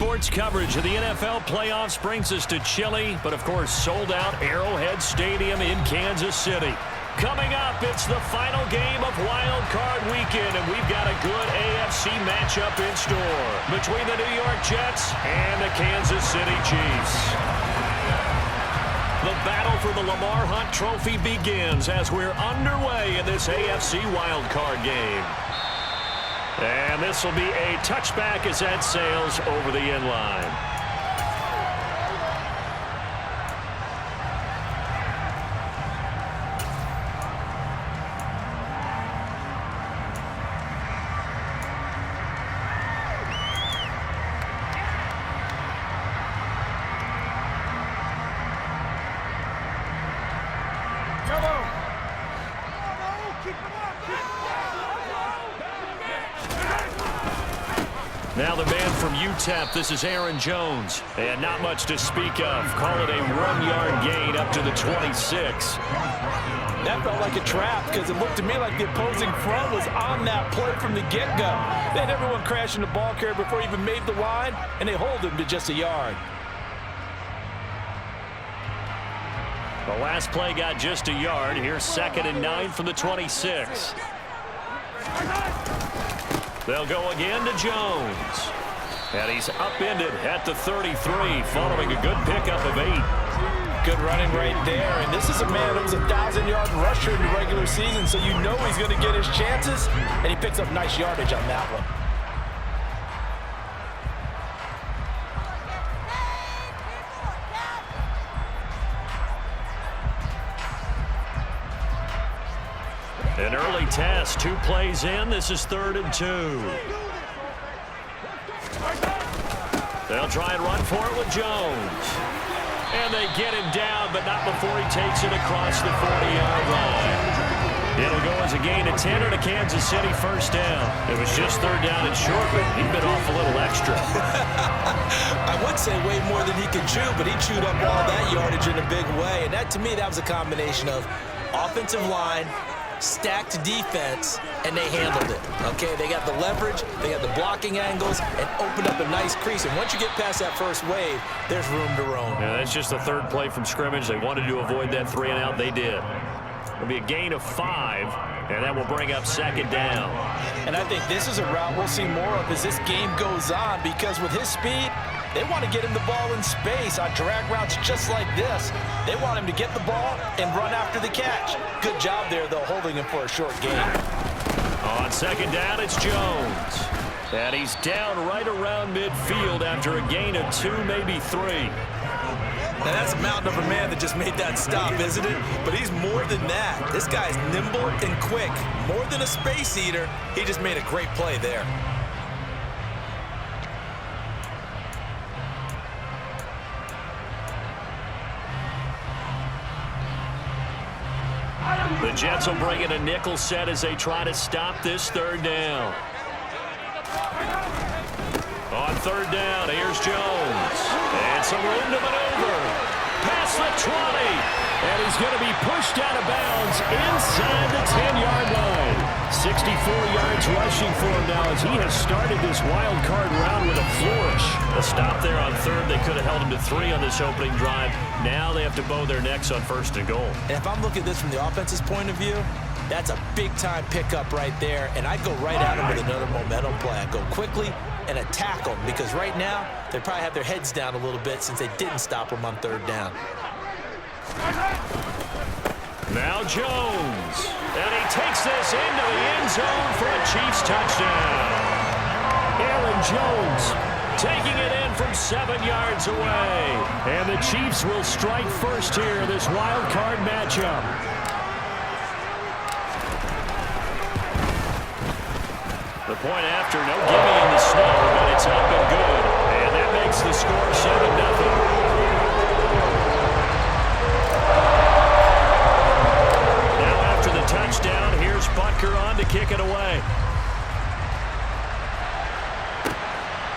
Sports coverage of the NFL playoffs brings us to chilly, but of course sold-out Arrowhead Stadium in Kansas City. Coming up, it's the final game of Wild Card Weekend, and we've got a good AFC matchup in store between the New York Jets and the Kansas City Chiefs. The battle for the Lamar Hunt Trophy begins as we're underway in this AFC Wild Card game. And this will be a touchback as that sails over the end line. Now the man from UTEP, this is Aaron Jones. And not much to speak of. Call it a 1-yard gain up to the 26. That felt like a trap because it looked to me like the opposing front was on that play from the get-go. They had everyone crashing the ball carrier before he even made the line, and they hold him to just a yard. The last play got just a yard. Here's 2nd and 9 from the 26. They'll go again to Jones. And he's upended at the 33, following a good pickup of 8. Good running right there. And this is a man that was a 1,000-yard rusher in the regular season, so you know he's going to get his chances. And he picks up nice yardage on that one. An early test, 2 plays in. This is 3rd and 2. They'll try and run for it with Jones. And they get him down, but not before he takes it across the 40-yard line. It'll go as a gain of 10 and a Kansas City first down. It was just 3rd down and short, but he bit off a little extra. I would say way more than he could chew, but he chewed up all that yardage in a big way. And that, to me, that was a combination of offensive line, stacked defense, and they handled it. Okay, they got the leverage, they got the blocking angles, and opened up a nice crease. And once you get past that first wave, there's room to roam. Yeah, that's just the 3rd play from scrimmage. They wanted to avoid that 3-and-out. They did. It'll be a gain of 5, and that will bring up 2nd down. And I think this is a route we'll see more of as this game goes on, because with his speed, they want to get him the ball in space on drag routes just like this. They want him to get the ball and run after the catch. Good job there, though, holding him for a short gain. On 2nd down, it's Jones. And he's down right around midfield after a gain of 2, maybe 3. Now, that's a mountain of a man that just made that stop, isn't it? But he's more than that. This guy's nimble and quick. More than a space eater, he just made a great play there. The Jets will bring in a nickel set as they try to stop this 3rd down. On 3rd down, here's Jones. And some room to maneuver. Past the 20. And he's going to be pushed out of bounds inside the 10-yard line. 64 yards rushing for him now as he has started this wild card round with a flourish. A stop there on 3rd. They could have held him to 3 on this opening drive. Now they have to bow their necks on 1st and goal. And if I'm looking at this from the offense's point of view, that's a big-time pickup right there. And I'd go right at him with another momentum play. I'd go quickly and attack them, because right now they probably have their heads down a little bit since they didn't stop them on 3rd down. Now Jones, and he takes this into the end zone for a Chiefs touchdown. Aaron Jones taking it in from 7 yards away. And the Chiefs will strike first here in this wild card matchup. The point after, no gimme in the snow, but it's up and good. And that makes the score 7-0. Touchdown. Here's Butker on to kick it away.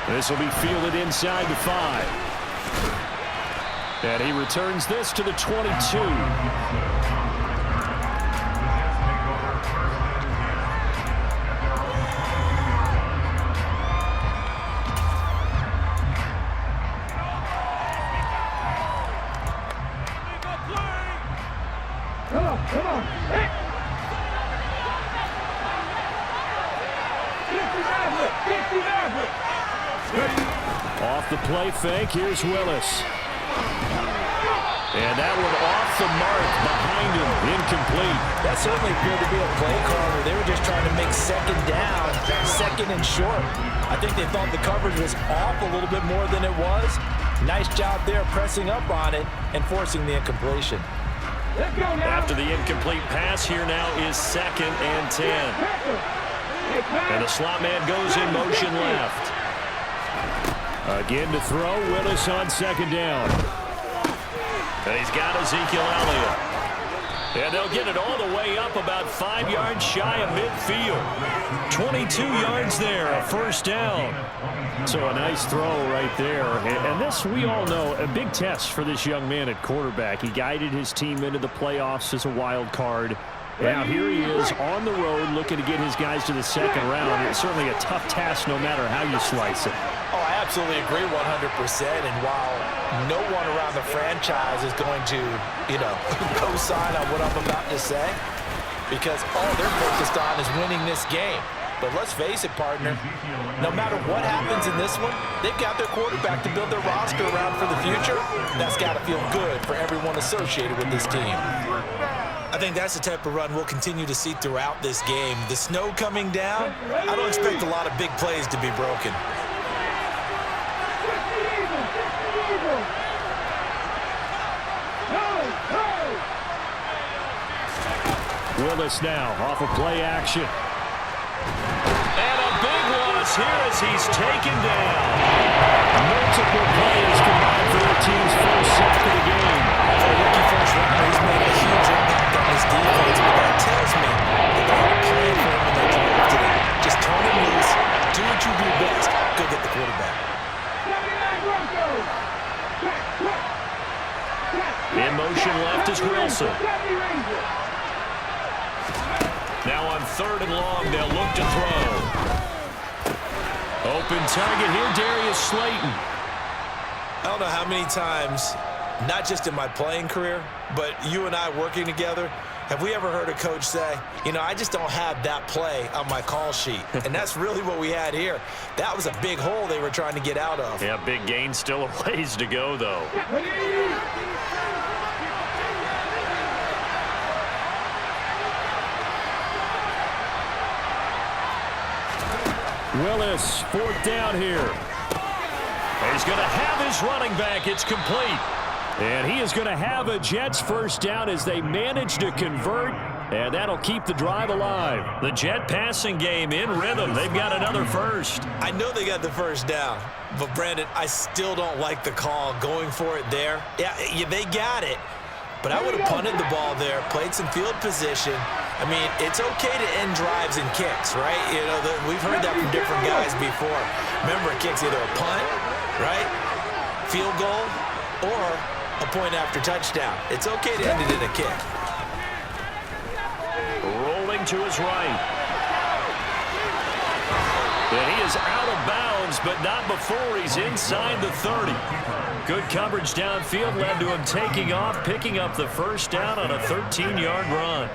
This will be fielded inside the 5. And he returns this to the 22. Off the play fake, here's Willis. And that one off the mark behind him, incomplete. That certainly appeared to be a play call where they were just trying to make second down, second and short. I think they thought the coverage was off a little bit more than it was. Nice job there pressing up on it and forcing the incompletion. After the incomplete pass, here now is 2nd and 10. And the slot man goes in motion left. Again to throw, Willis on 2nd down. And he's got Ezekiel Elliott. And they'll get it all the way up about 5 yards shy of midfield. 22 yards there, a 1st down. So a nice throw right there. And this, we all know, a big test for this young man at quarterback. He guided his team into the playoffs as a wild card. Now here he is on the road looking to get his guys to the 2nd round. It's certainly a tough task no matter how you slice it. Oh, I absolutely agree 100%. And while no one around the franchise is going to, co-sign on what I'm about to say, because all they're focused on is winning this game. But let's face it, partner, no matter what happens in this one, they've got their quarterback to build their roster around for the future. That's got to feel good for everyone associated with this team. I think that's the type of run we'll continue to see throughout this game. The snow coming down, I don't expect a lot of big plays to be broken. Willis now off of play action. And a big loss here as he's taken down. Multiple plays combined for their team's first sack of the game. For a rookie first rounder, he's made a huge impact on his defense, but that tells me that they had a plan for him when they drafted him. Just turn him loose, do what you do best, go get the quarterback. In motion left is Wilson. Now on 3rd and long, they'll look to throw. Open target here, Darius Slayton. I don't know how many times, not just in my playing career, but you and I working together, have we ever heard a coach say, I just don't have that play on my call sheet. And that's really what we had here. That was a big hole they were trying to get out of. Yeah, big gain, still a ways to go, though. Willis, 4th down here. And he's going to have his running back. It's complete. And he is going to have a Jets 1st down as they manage to convert. And that'll keep the drive alive. The Jet passing game in rhythm. They've got another 1st. I know they got the 1st down. But, Brandon, I still don't like the call going for it there. Yeah, they got it. But I would have punted the ball there, played some field position. I mean, it's okay to end drives and kicks, right? We've heard that from different guys before. Remember, a kick's either a punt, right, field goal, or a point after touchdown. It's okay to end it in a kick. Rolling to his right. And he is out of bounds, but not before he's inside the 30. Good coverage downfield led to him taking off, picking up the 1st down on a 13-yard run.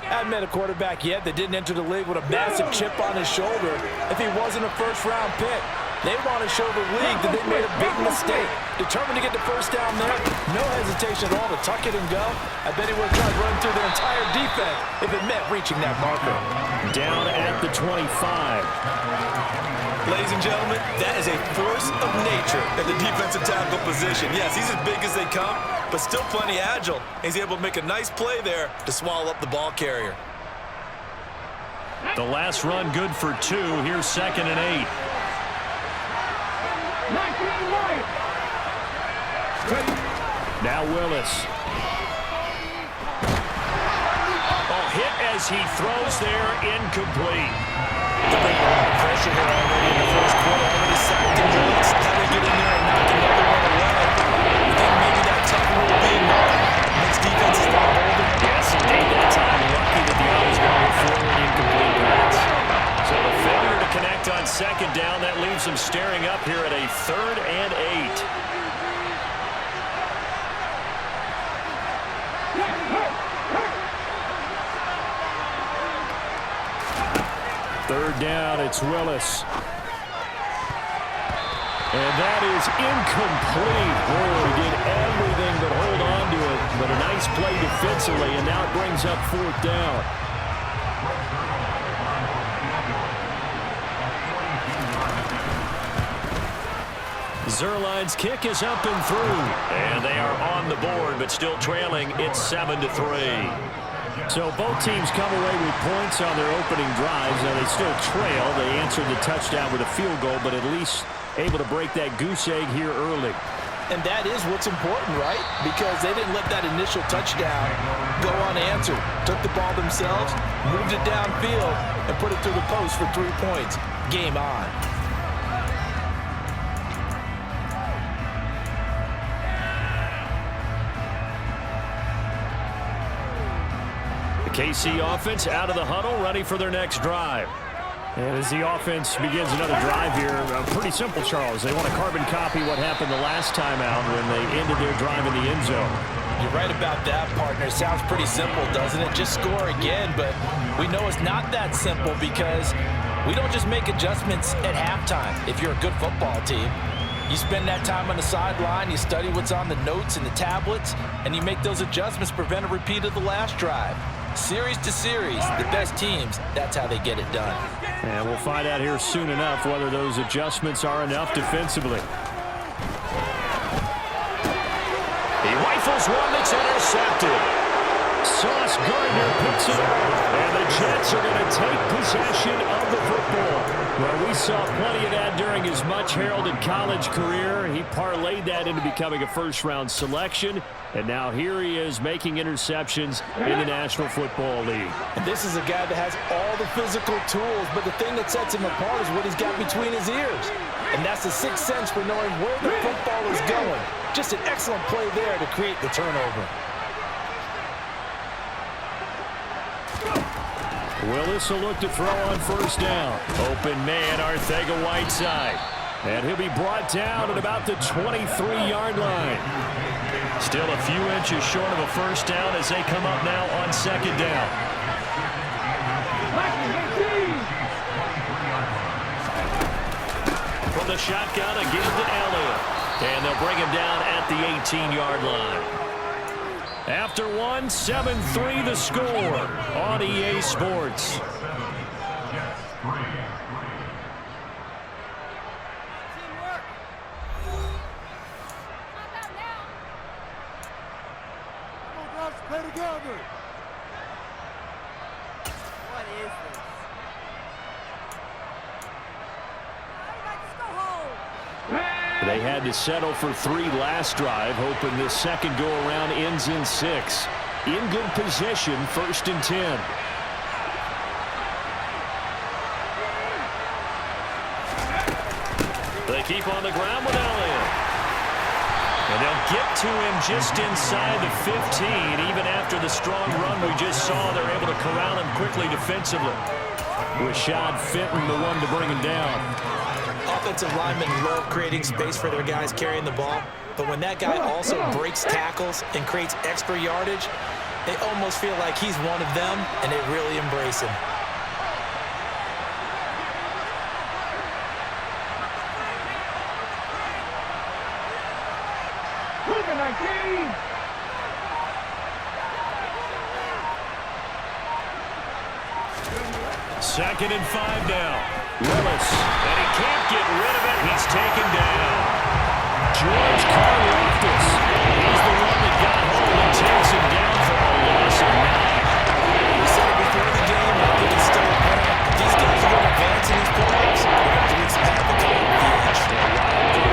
I haven't met a quarterback yet that didn't enter the league with a massive chip on his shoulder if he wasn't a 1st-round pick. They want to show the league that they made a big mistake. Determined to get the 1st down there, no hesitation at all to tuck it and go. I bet he would have tried to run through their entire defense if it meant reaching that marker. Down at the 25. Ladies and gentlemen, that is a force of nature at the defensive tackle position. Yes, he's as big as they come, but still plenty agile. He's able to make a nice play there to swallow up the ball carrier. The last run good for 2. Here's 2nd and 8. Now Willis. Hit as he throws there, incomplete. They're bringing a lot of pressure here already in the 1st quarter. Already sacked him once. Now they get in there and knock another one away. You think maybe that tough rule being makes defenses a lot older? Yes, indeed. That time lucky that the O's going forward incomplete pass. So the failure to connect on 2nd down, that leaves them staring up here at a 3rd and 8. Third down, it's Willis. And that is incomplete. Boy, he did everything but hold on to it. But a nice play defensively, and now it brings up 4th down. Zuerlein's kick is up and through. And they are on the board, but still trailing. It's 7-3. So both teams come away with points on their opening drives. Now they still trail. They answered the touchdown with a field goal, but at least able to break that goose egg here early. And that is what's important, right? Because they didn't let that initial touchdown go unanswered. Took the ball themselves, moved it downfield, and put it through the post for 3 points. Game on. The KC offense out of the huddle, ready for their next drive. And as the offense begins another drive here, pretty simple, Charles. They want to carbon copy what happened the last time out when they ended their drive in the end zone. You're right about that, partner. Sounds pretty simple, doesn't it? Just score again, but we know it's not that simple because we don't just make adjustments at halftime if you're a good football team. You spend that time on the sideline, you study what's on the notes and the tablets, and you make those adjustments to prevent a repeat of the last drive. Series to series, the best teams, that's how they get it done. And we'll find out here soon enough whether those adjustments are enough defensively. He rifles one that's intercepted. Sauce Gardner picks it up, and the Jets are going to take possession of the football. Well, we saw plenty of that during his much-heralded college career. He parlayed that into becoming a first-round selection, and now here he is making interceptions in the National Football League. And this is a guy that has all the physical tools, but the thing that sets him apart is what he's got between his ears. And that's the sixth sense for knowing where the football is going. Just an excellent play there to create the turnover. Willis will look to throw on first down. Open man, Arcega-Whiteside. And he'll be brought down at about the 23-yard line. Still a few inches short of a first down as they come up now on second down. From the shotgun, again to Elliott. And they'll bring him down at the 18-yard line. After one, 7-3 the score on EA Sports. Play together. What is this? They had to settle for 3 last drive, hoping this second go-around ends in 6. In good position, 1st and 10. They keep on the ground with Elliott. And they'll get to him just inside the 15. Even after the strong run we just saw, they're able to corral him quickly defensively. Rashad Fenton, the one to bring him down. Offensive linemen love creating space for their guys carrying the ball, but when that guy also breaks tackles and creates extra yardage, they almost feel like he's one of them, and they really embrace him. Second and 5 now. Willis, and he can't get rid of it. He's taken down. George Karlaftis. He's the one that got home and takes him down for a loss of 9. We said it before the game, I think it's still apparent. These guys are going to advance in these playoffs. They're going to have to become the edge.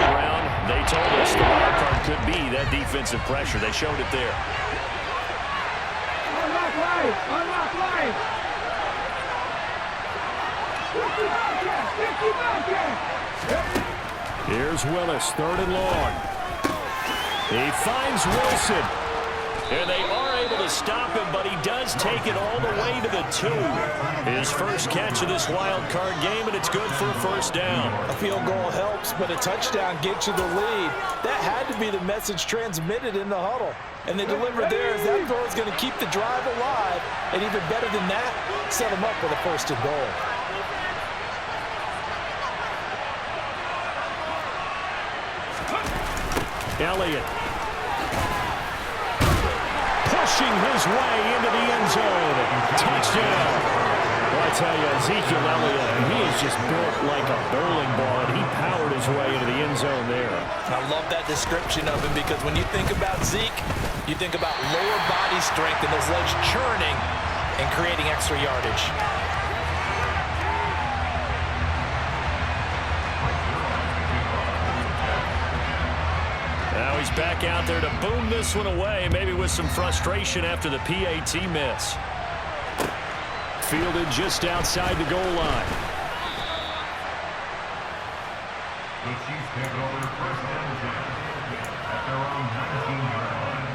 Around, they told us the wild card could be that defensive pressure. They showed it there. Unlock life! Unlock life! Here's Willis, 3rd and long. He finds Wilson. And they are able to stop him, but he does take it all the way to the 2. His first catch of this wild card game, and it's good for a first down. A field goal helps, but a touchdown gets you the lead. That had to be the message transmitted in the huddle. And they delivered there as that throw is going to keep the drive alive. And even better than that, set them up with a 1st and goal. Elliott. Pushing his way into the end zone. Touchdown. Well, I tell you, Ezekiel Elliott, he is just built like a bowling ball, and he powered his way into the end zone there. I love that description of him because when you think about Zeke, you think about lower body strength and those legs churning and creating extra yardage. Now he's back out there to boom this one away, maybe with some frustration after the PAT miss. Fielded just outside the goal line. The Chiefs take over first and 10 at their own 19-yard line.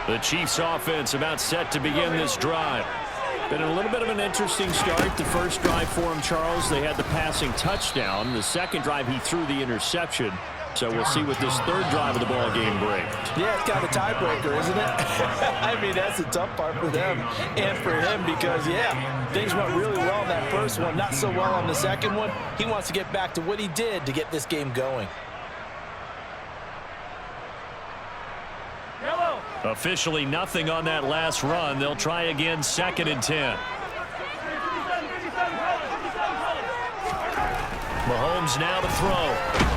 The Chiefs offense about set to begin this drive. Been a little bit of an interesting start. The first drive for him, Charles, they had the passing touchdown. The second drive, he threw the interception. So we'll see what this third drive of the ball game brings. Yeah, it's kind of a tiebreaker, isn't it? I mean, that's the tough part for them and for him because, yeah, things went really well in that first one, not so well on the second one. He wants to get back to what he did to get this game going. Officially nothing on that last run. They'll try again, 2nd and 10. Mahomes now to throw.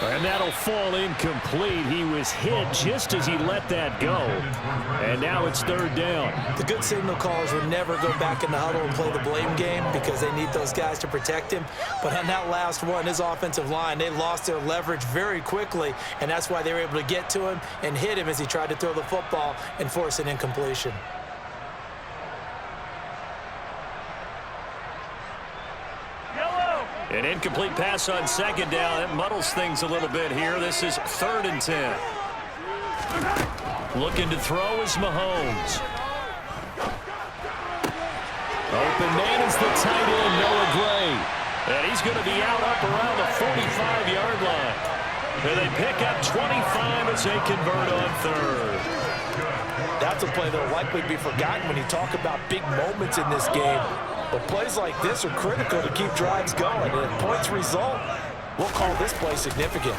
And that'll fall incomplete. He was hit just as he let that go. And now it's 3rd down. The good signal callers would never go back in the huddle and play the blame game because they need those guys to protect him. But on that last one, his offensive line, they lost their leverage very quickly, and that's why they were able to get to him and hit him as he tried to throw the football and force an incompletion. An incomplete pass on 2nd down. That muddles things a little bit here. This is 3rd and 10. Looking to throw is Mahomes. Open man is the tight end, Noah Gray. And he's going to be out up around the 45-yard line. And they pick up 25 as they convert on 3rd. That's a play that will likely be forgotten when you talk about big moments in this game. But plays like this are critical to keep drives going. And if points result, we'll call this play significant.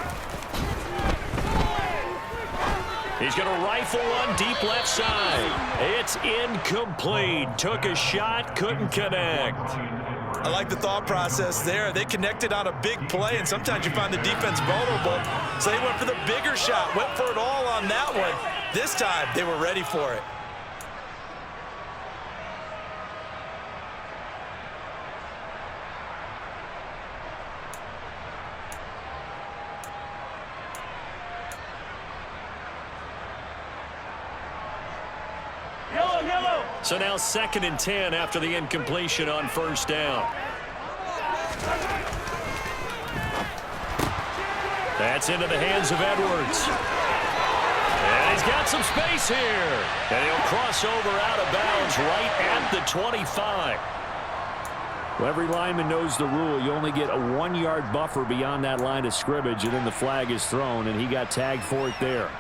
He's going to rifle one deep left side. It's incomplete. Took a shot, couldn't connect. I like the thought process there. They connected on a big play, and sometimes you find the defense vulnerable. So they went for the bigger shot, went for it all on that one. This time, they were ready for it. So now 2nd and 10 after the incompletion on 1st down. That's into the hands of Edwards. And he's got some space here. And he'll cross over out of bounds right at the 25. Well, every lineman knows the rule. You only get a 1-yard buffer beyond that line of scrimmage, and then the flag is thrown, and he got tagged for it there.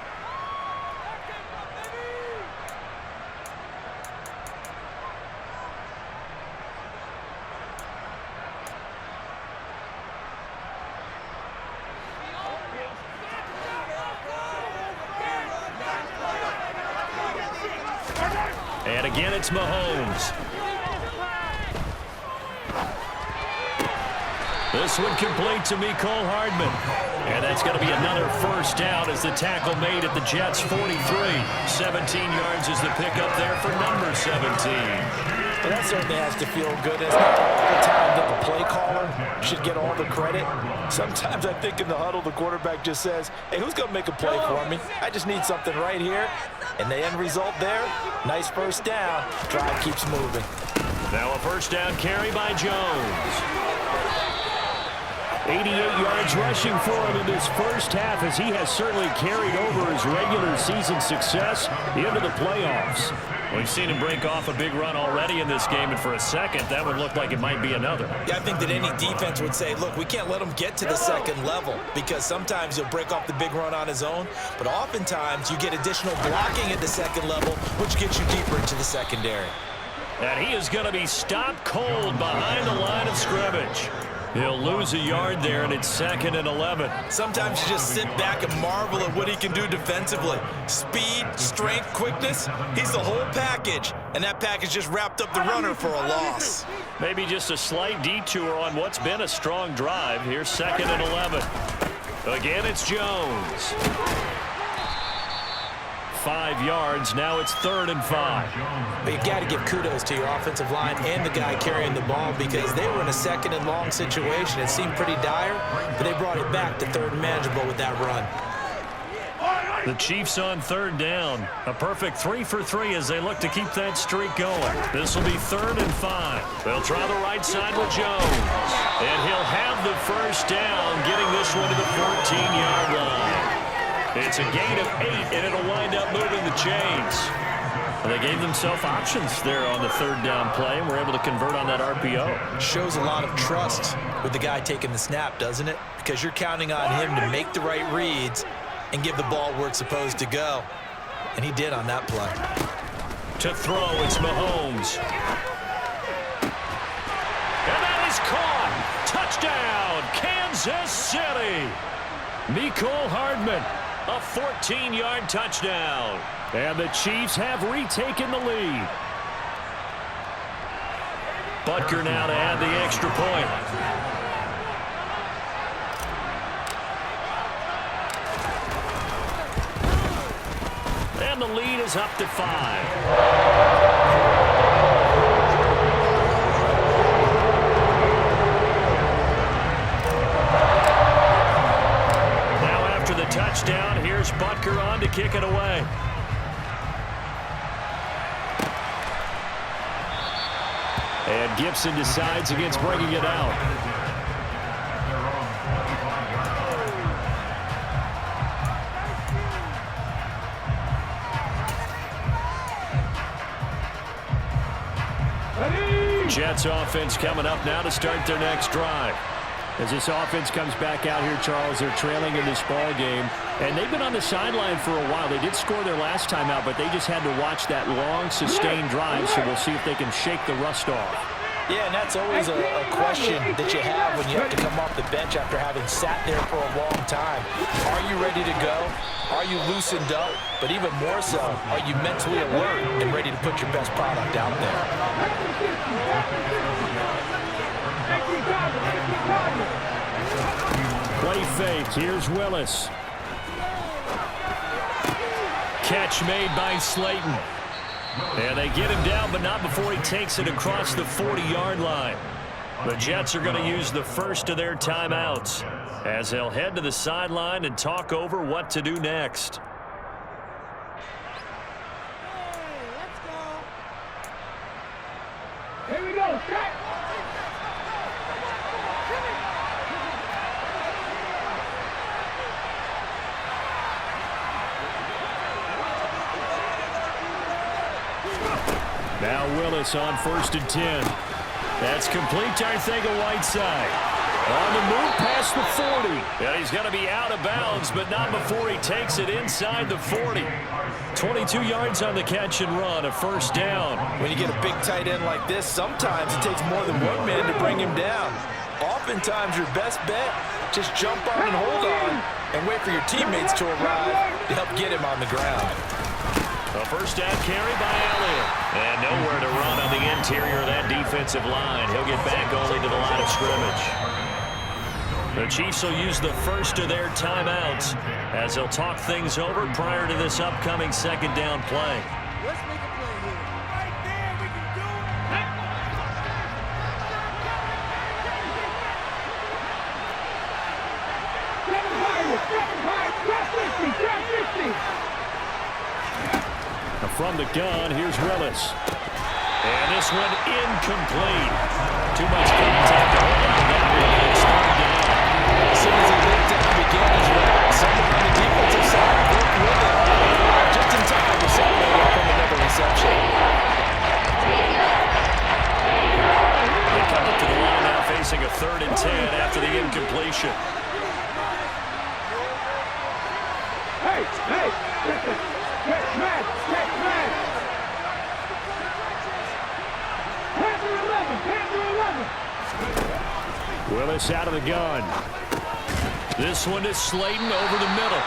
And again, it's Mahomes. This one complete to Mecole Hardman. And that's going to be another 1st down as the tackle made at the Jets' 43. 17 yards is the pickup there for number 17. Well, that certainly has to feel good. It's not all the time that the play caller should get all the credit. Sometimes I think in the huddle, the quarterback just says, hey, who's going to make a play for me? I just need something right here. And the end result there, nice 1st down. Drive keeps moving. Now a 1st down carry by Jones. 88 yards rushing for him in this first half, as he has certainly carried over his regular season success into the playoffs. We've seen him break off a big run already in this game, and for a second, that would look like it might be another. Yeah, I think that any defense would say, look, we can't let him get to the second level, because sometimes he'll break off the big run on his own, but oftentimes you get additional blocking at the second level, which gets you deeper into the secondary. And he is going to be stopped cold behind the line of scrimmage. He'll lose a yard there, and it's 2nd and 11. Sometimes you just sit back and marvel at what he can do defensively. Speed, strength, quickness, he's the whole package. And that package just wrapped up the runner for a loss. Maybe just a slight detour on what's been a strong drive. Here's 2nd and 11. Again, it's Jones. 5 yards. Now it's 3rd and 5. But you've got to give kudos to your offensive line and the guy carrying the ball, because they were in a 2nd and long situation. It seemed pretty dire, but they brought it back to 3rd and manageable with that run. The Chiefs on 3rd down. A perfect 3 for 3 as they look to keep that streak going. This will be 3rd and 5. They'll try the right side with Jones. And he'll have the first down, getting this one to the 14-yard line. It's a gain of 8, and it'll wind up moving the chains. And they gave themselves options there on the 3rd down play, and were able to convert on that RPO. Shows a lot of trust with the guy taking the snap, doesn't it? Because you're counting on him to make the right reads and give the ball where it's supposed to go. And he did on that play. To throw, it's Mahomes. And that is caught. Touchdown, Kansas City. Mecole Hardman, a 14-yard touchdown. And the Chiefs have retaken the lead. Butker now to add the extra point. And the lead is up to 5. Touchdown. Here's Butker on to kick it away. And Gibson decides against bringing it out. Jets offense coming up now to start their next drive. As this offense comes back out here, Charles, they're trailing in this ball game, and they've been on the sideline for a while. They did score their last time out, but they just had to watch that long, sustained drive, so we'll see if they can shake the rust off. Yeah, and that's always a question that you have when you have to come off the bench after having sat there for a long time. Are you ready to go? Are you loosened up? But even more so, are you mentally alert and ready to put your best product out there? Play fake. Here's Willis. Catch made by Slayton. And they get him down, but not before he takes it across the 40-yard line. The Jets are going to use the first of their timeouts as they'll head to the sideline and talk over what to do next. Here we go. Set. Now Willis on 1st and 10. That's complete to Arcega-Whiteside. On the move past the 40. Yeah, he's going to be out of bounds, but not before he takes it inside the 40. 22 yards on the catch and run, a first down. When you get a big tight end like this, sometimes it takes more than one man to bring him down. Oftentimes, your best bet, just jump on and hold on and wait for your teammates to arrive to help get him on the ground. A first down carry by Elliott. And nowhere to run on the interior of that defensive line. He'll get back only to the line of scrimmage. The Chiefs will use the first of their timeouts as they'll talk things over prior to this upcoming 2nd down play. Let's make a play here. Right there, we can do it. From the gun, here's Willis. And this one incomplete. Too much contact to hold on that one. It's 3rd down. 3rd and 10 after the incompletion. Hey, catch man. Willis out of the gun. This one is Slayton over the middle.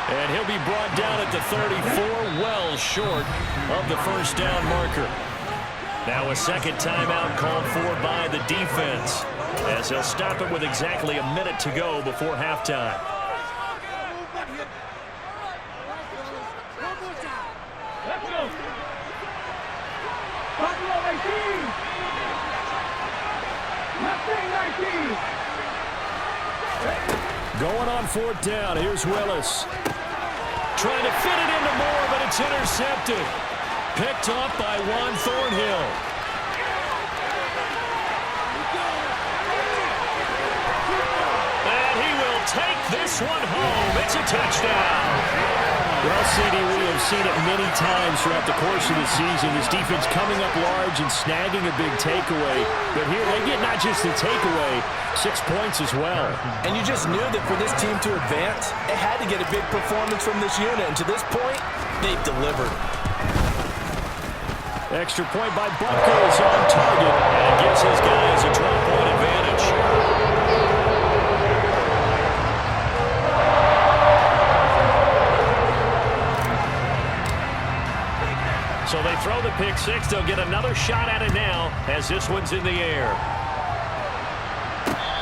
And he'll be brought down at the 34, well short of the first down marker. Now a second timeout called for by the defense, as they'll stop it with exactly a minute to go before halftime. Let's go. Buffalo 19. 19. Going on 4th down. Here's Willis. Trying to fit it into Moore, but it's intercepted. Picked off by Juan Thornhill. And he will take this one home. It's a touchdown. Well, CD, we have seen it many times throughout the course of the season. This defense coming up large and snagging a big takeaway. But here they get not just the takeaway, 6 points as well. And you just knew that for this team to advance, it had to get a big performance from this unit. And to this point, they've delivered. Extra point by Buckles on target. And it gives his guys a 12-point advantage. So they throw the pick six. They'll get another shot at it now as this one's in the air.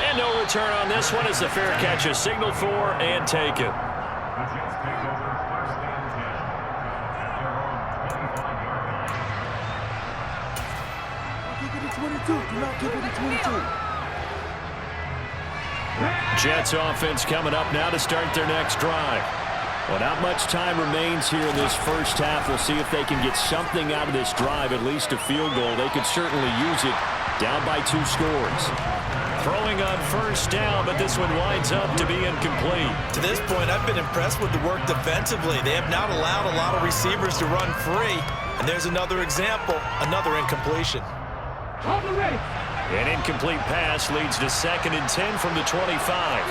And no return on this one as the fair catch is signaled for and taken. The Jets take over 1st and 10 at their own 25-yard line. Keep it at 22. Do not keep it at 22. Jets offense coming up now to start their next drive. Well, not much time remains here in this first half. We'll see if they can get something out of this drive, at least a field goal. They could certainly use it, down by 2 scores. Throwing on 1st down, but this one winds up to be incomplete. To this point, I've been impressed with the work defensively. They have not allowed a lot of receivers to run free. And there's another example, another incompletion. On the race. An incomplete pass leads to 2nd and 10 from the 25.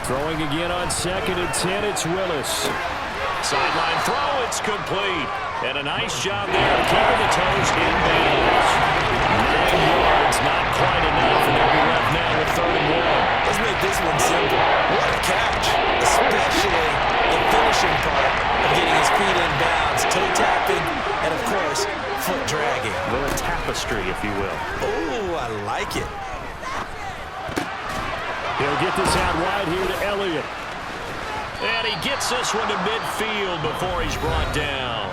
Throwing again on 2nd and 10, it's Willis. Sideline throw, it's complete. And a nice job there of keeping the toes in bounds. 9 yards, not quite enough, and they'll be left now with 3rd and 1. Let's make this one simple. What a catch, especially the finishing part of getting his feet in bounds, toe tapping, and of course, foot dragging. A little tapestry, if you will. Oh, I like it. He'll get this out wide here to Elliott. And he gets this one to midfield before he's brought down.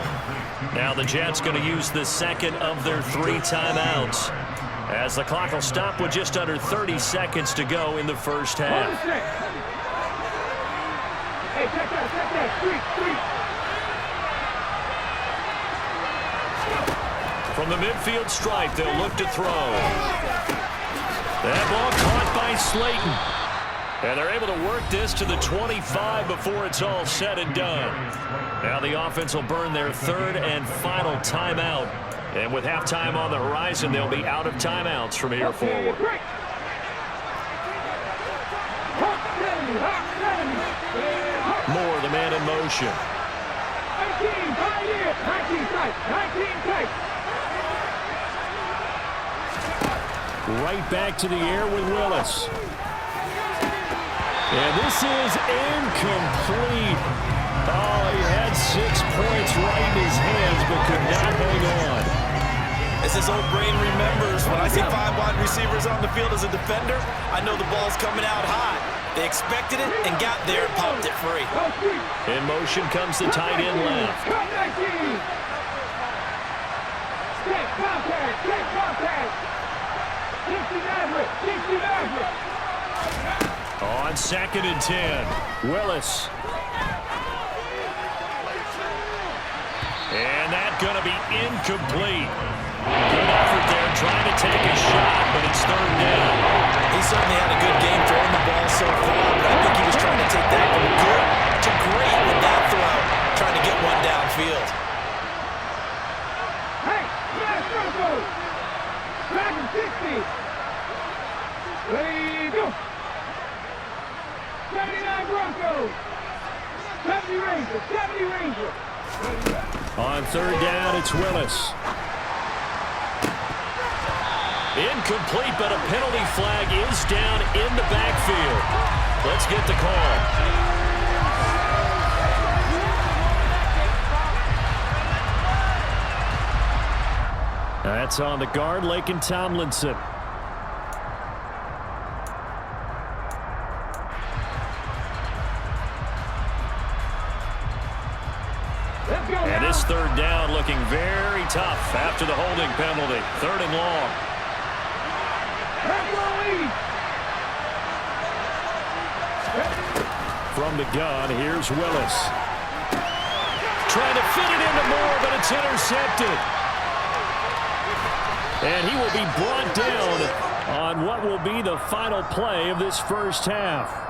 Now the Jets going to use the 2nd of their 3 timeouts, as the clock will stop with just under 30 seconds to go in the first half. Hey, check that. From the midfield stripe, they'll look to throw. That ball caught by Slayton. And they're able to work this to the 25 before it's all said and done. Now the offense will burn their 3rd and final timeout. And with halftime on the horizon, they'll be out of timeouts from here forward. Moore, the man in motion. 19 tight. Right back to the air with Willis. And this is incomplete. Oh, he had 6 points right in his hands, but could not hang on. As his old brain remembers, when I see 5 wide receivers on the field as a defender, I know the ball's coming out high. They expected it and got there and popped it free. In motion comes the tight end left. On 2nd and 10, Willis. And that's going to be incomplete. Good effort there, trying to take a shot, but it's 3rd down. He certainly had a good game throwing the ball so far, but I think he was trying to take that from good to great with that throw, trying to get one downfield. Hey, last circle. Back in 60. road. 70 Ranger, 70 Ranger. On third down, it's Willis. Incomplete, but a penalty flag is down in the backfield. Let's get the call. That's on the guard, Laken Tomlinson. And this third down looking very tough after the holding penalty. Third and long. From the gun, here's Willis. Trying to fit it into Moore, but it's intercepted. And he will be brought down on what will be the final play of this first half.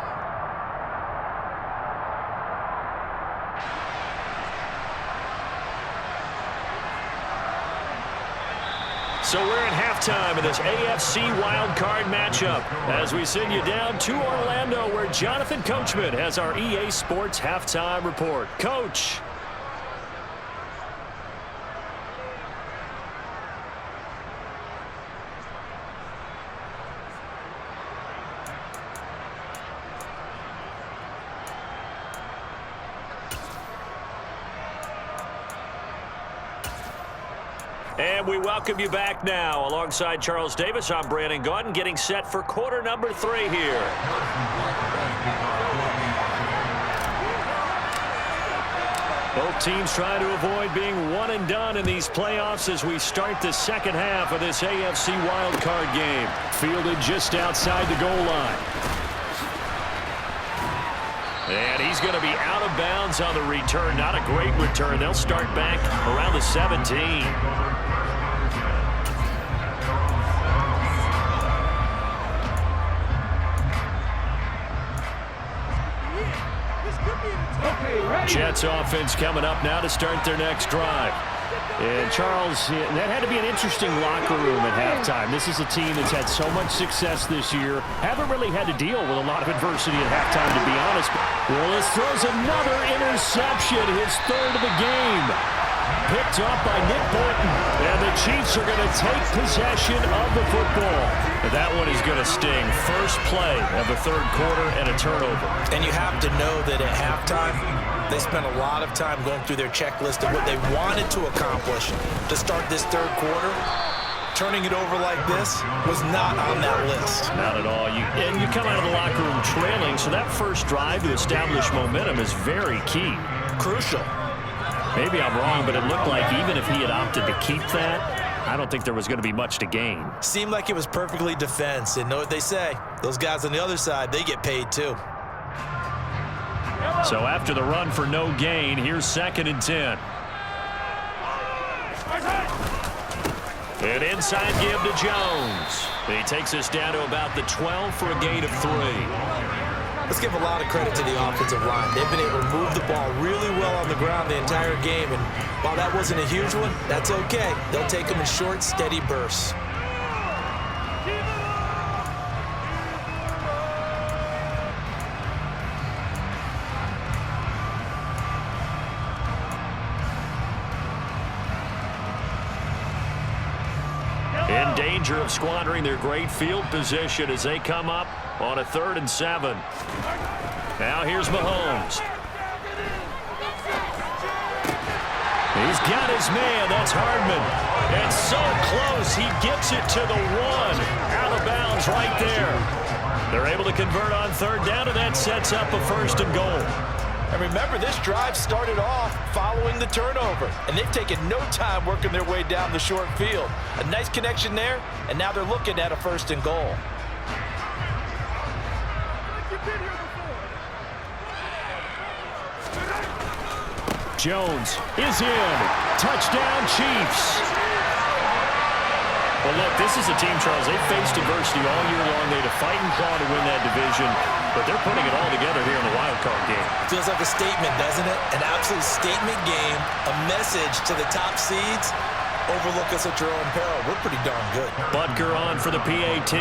So we're at halftime of this AFC wildcard matchup as we send you down to Orlando where Jonathan Coachman has our EA Sports halftime report. Coach. And we welcome you back now. Alongside Charles Davis, I'm Brandon Gaudin, getting set for quarter number 3 here. Both teams trying to avoid being one and done in these playoffs as we start the second half of this AFC wildcard game. Fielded just outside the goal line. And he's going to be out of bounds on the return. Not a great return. They'll start back around the 17. Jets offense coming up now to start their next drive. And Charles, that had to be an interesting locker room at halftime. This is a team that's had so much success this year. Haven't really had to deal with a lot of adversity at halftime, to be honest. Willis throws another interception, his third of the game. Picked up by Nick Bolton. And the Chiefs are going to take possession of the football. But that one is going to sting. First play of the third quarter and a turnover. And you have to know that at halftime, they spent a lot of time going through their checklist of what they wanted to accomplish to start this third quarter. Turning it over like this was not on that list. Not at all. And you come out of the locker room trailing, so that first drive to establish momentum is very key. Crucial. Maybe I'm wrong, but it looked like even if he had opted to keep that, I don't think there was going to be much to gain. Seemed like it was perfectly defense. And know what they say? Those guys on the other side, they get paid too. So after the run for no gain, here's 2nd and 10. An inside give to Jones. He takes us down to about the 12 for a gain of 3. Let's give a lot of credit to the offensive line. They've been able to move the ball really well on the ground the entire game. And while that wasn't a huge one, that's okay. They'll take them in short, steady bursts. In danger of squandering their great field position as they come up on a 3rd and 7. Now here's Mahomes. He's got his man. That's Hardman. And so close. He gets it to the 1. Out of bounds right there. They're able to convert on 3rd down, and that sets up a 1st and goal. And remember, this drive started off following the turnover, and they've taken no time working their way down the short field. A nice connection there, and now they're looking at a 1st and goal. Jones is in. Touchdown, Chiefs. Well, look, this is a team, Charles, they faced adversity all year long. They had to fight and claw to win that division, but they're putting it all together here in the wild card game. Feels like a statement, doesn't it? An absolute statement game, a message to the top seeds. Overlook us at your own peril. We're pretty darn good. Butker on for the PAT.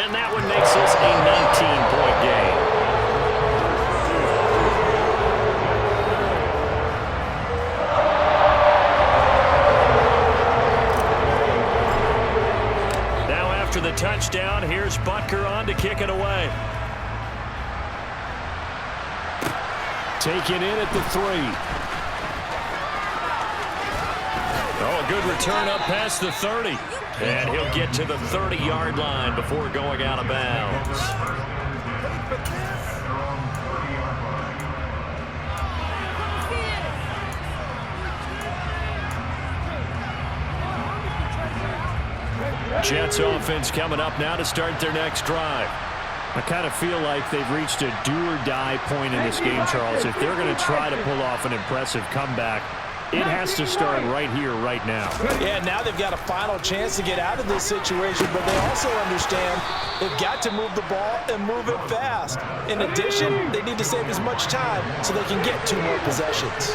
And that one makes this a 19-point game. Now after the touchdown, here's Butker on to kick it away. Taken in at the 3. Oh, a good return up past the 30. And he'll get to the 30-yard line before going out of bounds. Jets offense coming up now to start their next drive. I kind of feel like they've reached a do-or-die point in this game, Charles. If they're going to try to pull off an impressive comeback, it has to start right here, right now. Yeah, now they've got a final chance to get out of this situation, but they also understand they've got to move the ball and move it fast. In addition, they need to save as much time so they can get 2 more possessions.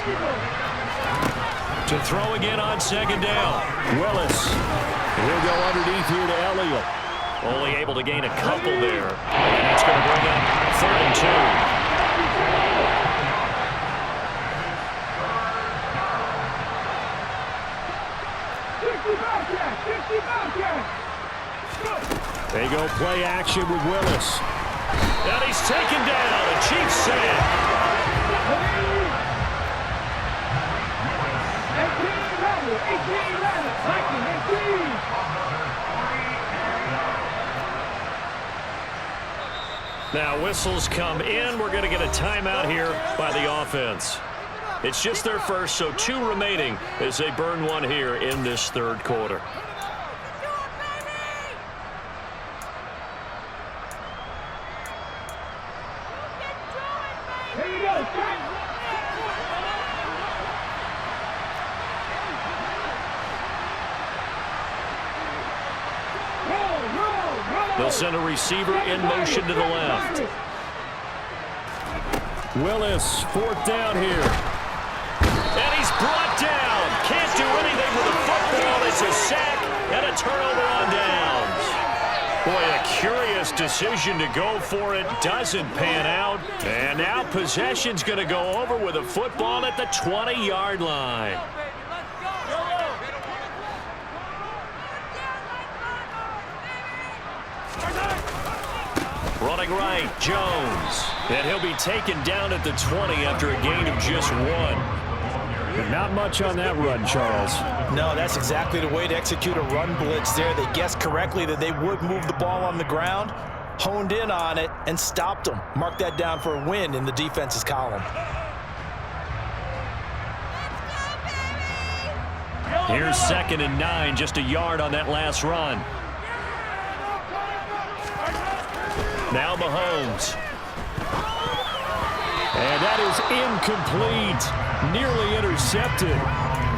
To throw again on second down. Willis. He'll go underneath here to Elliott. Only able to gain a couple there. And that's going to bring up 3rd and 2. They go play action with Willis. And he's taken down. A Chiefs sack. 18. Now whistles come in. We're going to get a timeout here by the offense. It's just their first, so 2 remaining as they burn one here in this 3rd quarter. They'll send a receiver in motion to the left. Willis, 4th down here. And he's brought down. Can't do anything with the football. It's a sack and a turnover on downs. Boy, a curious decision to go for it. Doesn't pan out. And now possession's going to go over with a football at the 20-yard line. Running right, Jones. And he'll be taken down at the 20 after a gain of just 1. Not much on that run, Charles. No, that's exactly the way to execute a run blitz there. They guessed correctly that they would move the ball on the ground, honed in on it, and stopped them. Mark that down for a win in the defense's column. Here's 2nd and 9, just a yard on that last run. Now Mahomes. And that is incomplete. Nearly intercepted.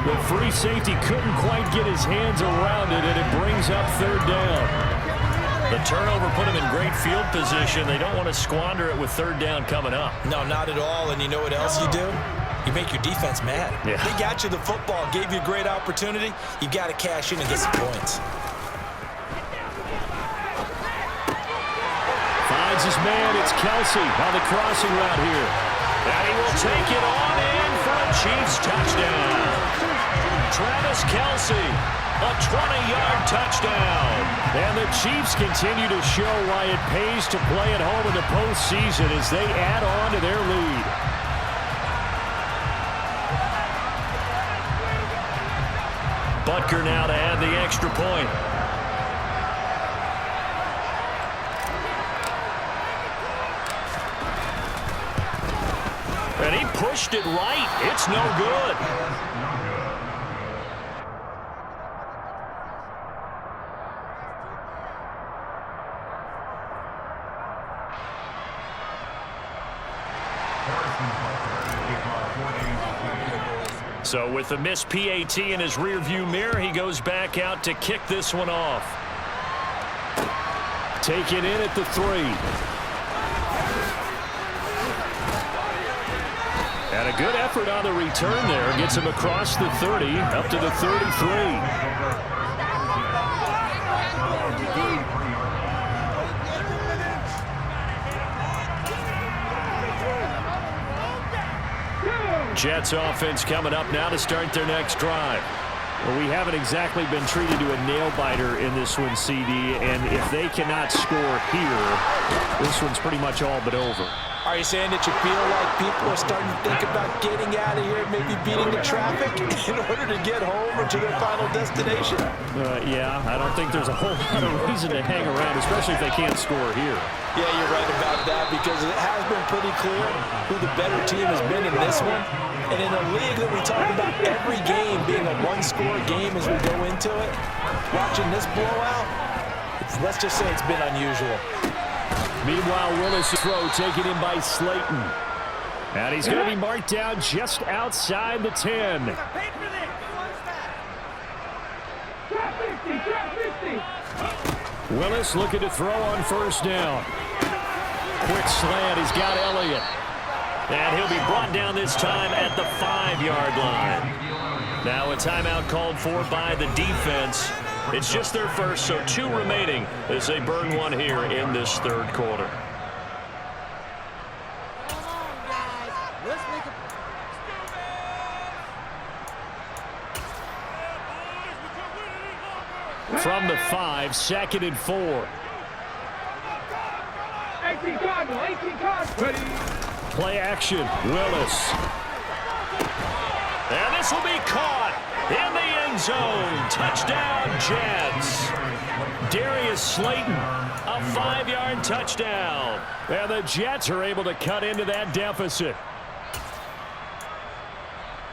The free safety couldn't quite get his hands around it, and it brings up 3rd down. The turnover put him in great field position. They don't want to squander it with 3rd down coming up. No, not at all. And you know what else you do? You make your defense mad. Yeah. They got you the football, gave you a great opportunity. You got to cash in and get some points. Finds his man. It's Kelsey on the crossing route here. And he will take it on in for a Chiefs touchdown. Travis Kelsey, a 20-yard touchdown. And the Chiefs continue to show why it pays to play at home in the postseason as they add on to their lead. Butker now to add the extra point. And he pushed it right. It's no good. So with the missed PAT in his rearview mirror, he goes back out to kick this one off. Take it in at the 3. And a good effort on the return there. Gets him across the 30, up to the 33. Jets offense coming up now to start their next drive. Well, we haven't exactly been treated to a nail-biter in this one, CD, and if they cannot score here, this one's pretty much all but over. Are you saying that you feel like people are starting to think about getting out of here, maybe beating the traffic in order to get home or to their final destination? Yeah, I don't think there's a whole lot of reason to hang around, especially if they can't score here. Yeah, you're right about that because it has been pretty clear who the better team has been in this one. And in a league that we talk about every game being a one-score game as we go into it, watching this blowout, let's just say it's been unusual. Meanwhile, Willis' throw taken in by Slayton. And he's going to be marked down just outside the 10. Willis looking to throw on first down. Quick slant. He's got Elliott. And he'll be brought down this time at the 5-yard line. Now a timeout called for by the defense. It's just their first, so 2 remaining as they burn one here in this third quarter. From the 5, 2nd and 4. Play action, Willis. And this will be caught in the end zone. Touchdown, Jets. Darius Slayton, a 5-yard touchdown. And the Jets are able to cut into that deficit.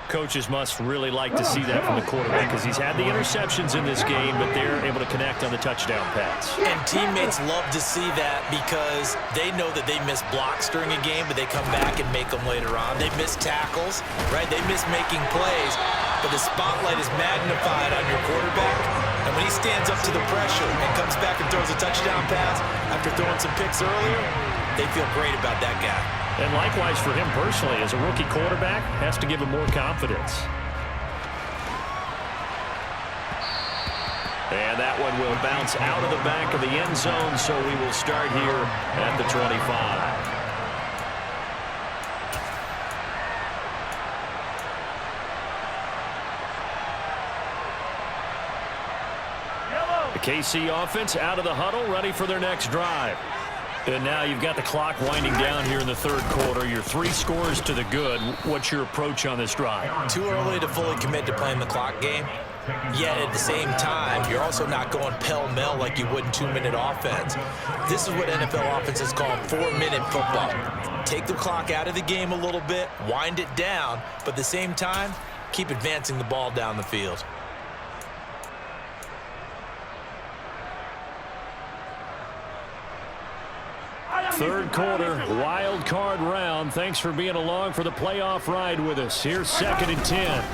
Coaches must really like to see that from the quarterback because he's had the interceptions in this game, but they're able to connect on the touchdown pass. And teammates love to see that because they know that they miss blocks during a game, but they come back and make them later on. They miss tackles, right? They miss making plays, but the spotlight is magnified on your quarterback. And when he stands up to the pressure and comes back and throws a touchdown pass after throwing some picks earlier, they feel great about that guy. And likewise for him personally, as a rookie quarterback, has to give him more confidence. And that one will bounce out of the back of the end zone, so we will start here at the 25. The KC offense out of the huddle, ready for their next drive. And now you've got the clock winding down here in the third quarter. You're 3 scores to the good. What's your approach on this drive? Too early to fully commit to playing the clock game. Yet at the same time, you're also not going pell-mell like you would in 2-minute offense. This is what NFL offenses call 4-minute football. Take the clock out of the game a little bit, wind it down, but at the same time, keep advancing the ball down the field. Third quarter, wild card round. Thanks for being along for the playoff ride with us. Here's 2nd and 10.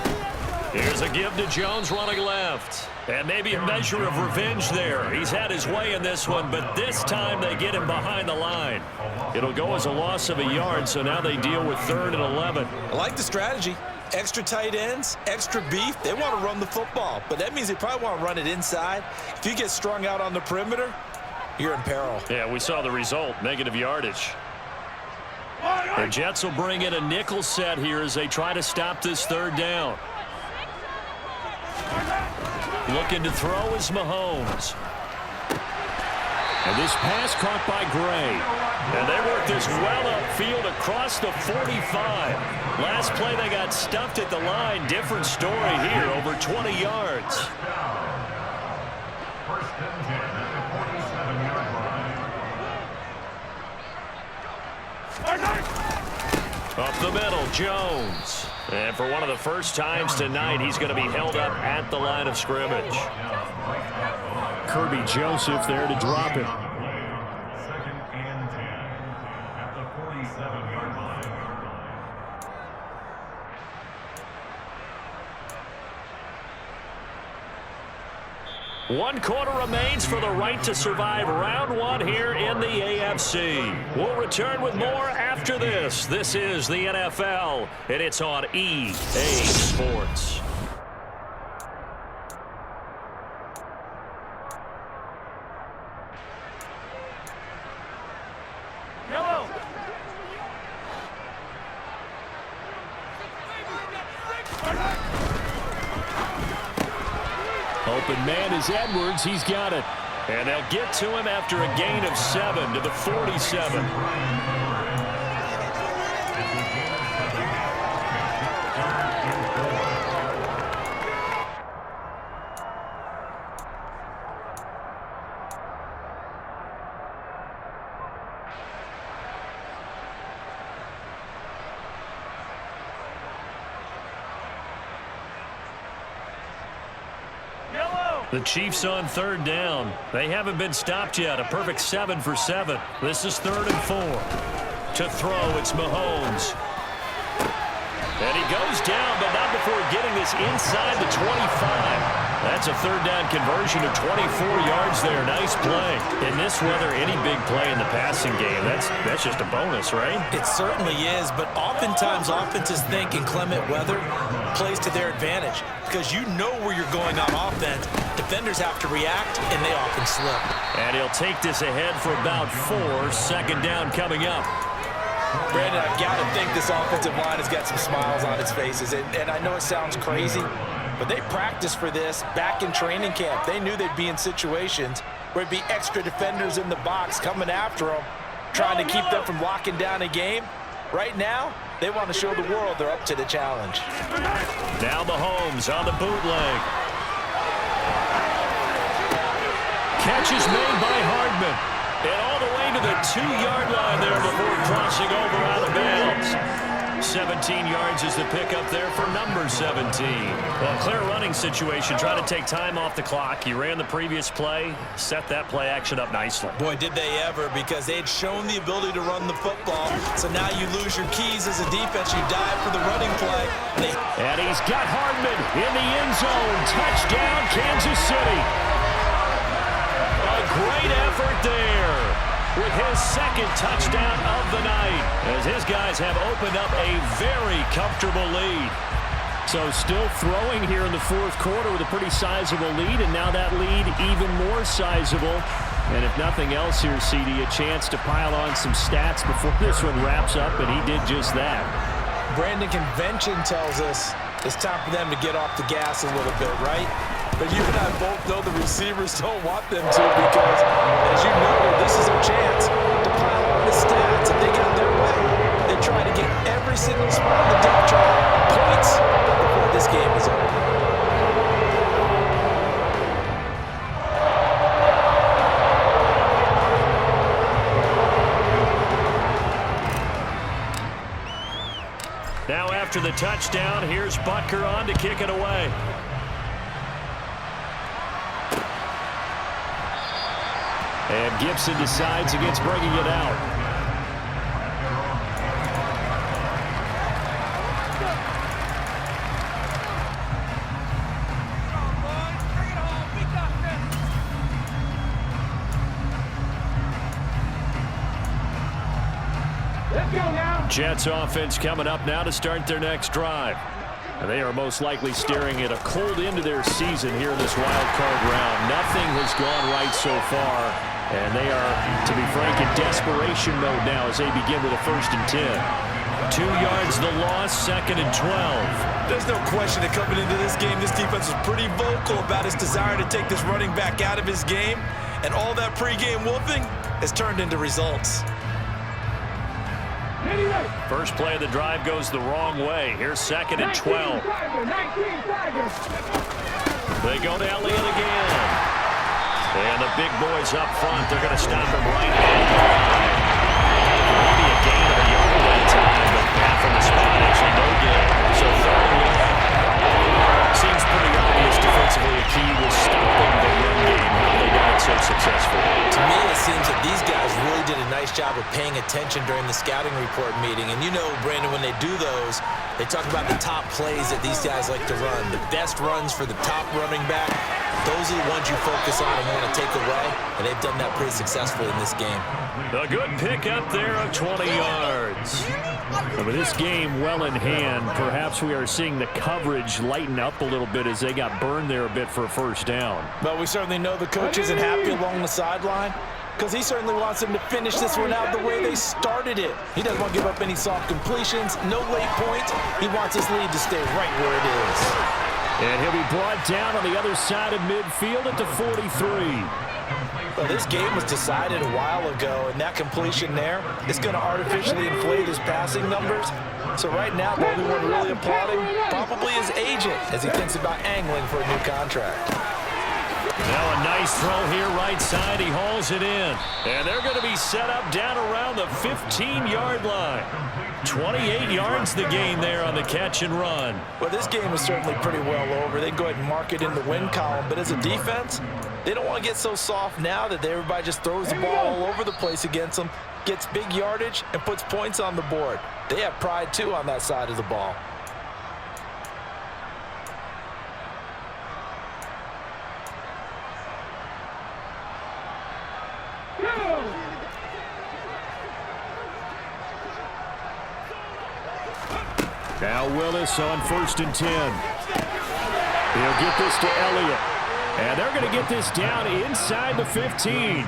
Here's a give to Jones running left. And maybe a measure of revenge there. He's had his way in this one, but this time they get him behind the line. It'll go as a loss of a yard, so now they deal with 3rd and 11. I like the strategy. Extra tight ends, extra beef. They want to run the football, but that means they probably want to run it inside. If you get strung out on the perimeter, you're in peril. Yeah, we saw the result, negative yardage. The Jets will bring in a nickel set here as they try to stop this 3rd down. Looking to throw is Mahomes. And this pass caught by Gray. And they work this well upfield across the 45. Last play they got stuffed at the line. Different story here, over 20 yards. First and 10 at the 47-yard line. Up the middle, Jones. And for one of the first times tonight, he's going to be held up at the line of scrimmage. Kirby Joseph there to drop it. 2nd and 10 at the 47-yard line. One quarter remains for the right to survive round 1 here in the AFC. We'll return with more after this. This is the NFL, and it's on EA Sports. Open man is Edwards. He's got it. And they'll get to him after a gain of 7 to the 47. The Chiefs on 3rd down. They haven't been stopped yet. A perfect 7 for 7. This is 3rd and 4. To throw, it's Mahomes. And he goes down, but not before getting this inside the 25. That's a 3rd down conversion of 24 yards there. Nice play. In this weather, any big play in the passing game, that's just a bonus, right? It certainly is, but oftentimes offenses think in clement weather plays to their advantage because you know where you're going on offense. Defenders have to react, and they often slip. And he'll take this ahead for about 4. 2nd down coming up. Brandon, I've got to think this offensive line has got some smiles on its faces, and I know it sounds crazy, but they practiced for this back in training camp. They knew they'd be in situations where there'd be extra defenders in the box coming after them, trying to keep them from locking down a game. Right now, they want to show the world they're up to the challenge. Now Mahomes on the bootleg. Catch is made by Hardman. And all the way to the 2-yard line there before crossing over out of bounds. 17 yards is the pickup there for number 17. Well, clear running situation. Trying to take time off the clock. He ran the previous play, set that play action up nicely. Boy, did they ever, because they had shown the ability to run the football. So now you lose your keys as a defense. You dive for the running play. And he's got Hardman in the end zone. Touchdown, Kansas City. A great effort there with his 2nd touchdown of the night, as his guys have opened up a very comfortable lead. So still throwing here in the 4th quarter with a pretty sizable lead, and now that lead even more sizable. And if nothing else here, CD, a chance to pile on some stats before this one wraps up, and he did just that. Brandon, convention tells us it's time for them to get off the gas a little bit, right? But you and I both know the receivers don't want them to, because, as you know, this is their chance to pile on the stats. If they got their way, they try to get every single spot in the depth chart points before this game is over. Now after the touchdown, here's Butker on to kick it away. And Gibson decides against bringing it out. Jets offense coming up now to start their next drive. And they are most likely staring at a cold end to their season here in this wild card round. Nothing has gone right so far, and they are, to be frank, in desperation mode now as they begin with a 1st and 10. 2 yards the loss, 2nd and 12. There's no question that coming into this game, this defense was pretty vocal about its desire to take this running back out of his game, and all that pregame wolfing has turned into results. First play of the drive goes the wrong way. Here's 2nd and 12. They go to Elliott again. And the big boys up front, they're going to stop him right now. Maybe a gain of a yard that time, but back from the spot, actually no gain. So 3rd and 1. Seems pretty obvious defensively a key was stopping the run game. How they got it so successful. To me, it seems that these guys really did a nice job of paying attention during the scouting report meeting. And you know, Brandon, when they do those, they talk about the top plays that these guys like to run. The best runs for the top running back, those are the ones you focus on and want to take away. And they've done that pretty successfully in this game. A good pickup there of 20 yards. And with this game well in hand, perhaps we are seeing the coverage lighten up a little bit as they got burned there a bit for a 1st down. But we certainly know the coach isn't happy along the sideline, because he certainly wants them to finish this one out the way they started it. He doesn't want to give up any soft completions, no late points. He wants his lead to stay right where it is. And he'll be brought down on the other side of midfield at the 43. Well, this game was decided a while ago, and that completion there is going to artificially inflate his passing numbers. So right now, the only one really applauding probably his agent as he thinks about angling for a new contract. Now a nice throw here right side. He hauls it in. And they're going to be set up down around the 15-yard line. 28 yards the gain there on the catch and run. Well, this game is certainly pretty well over. They can go ahead and mark it in the win column. But as a defense, they don't want to get so soft now that everybody just throws the ball all over the place against them, gets big yardage, and puts points on the board. They have pride, too, on that side of the ball. Now Willis on 1st and 10. He'll get this to Elliott. And they're going to get this down inside the 15.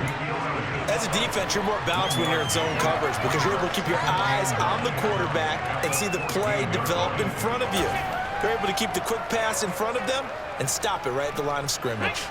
As a defense, you're more balanced when you're in zone coverage because you're able to keep your eyes on the quarterback and see the play develop in front of you. You're able to keep the quick pass in front of them and stop it right at the line of scrimmage.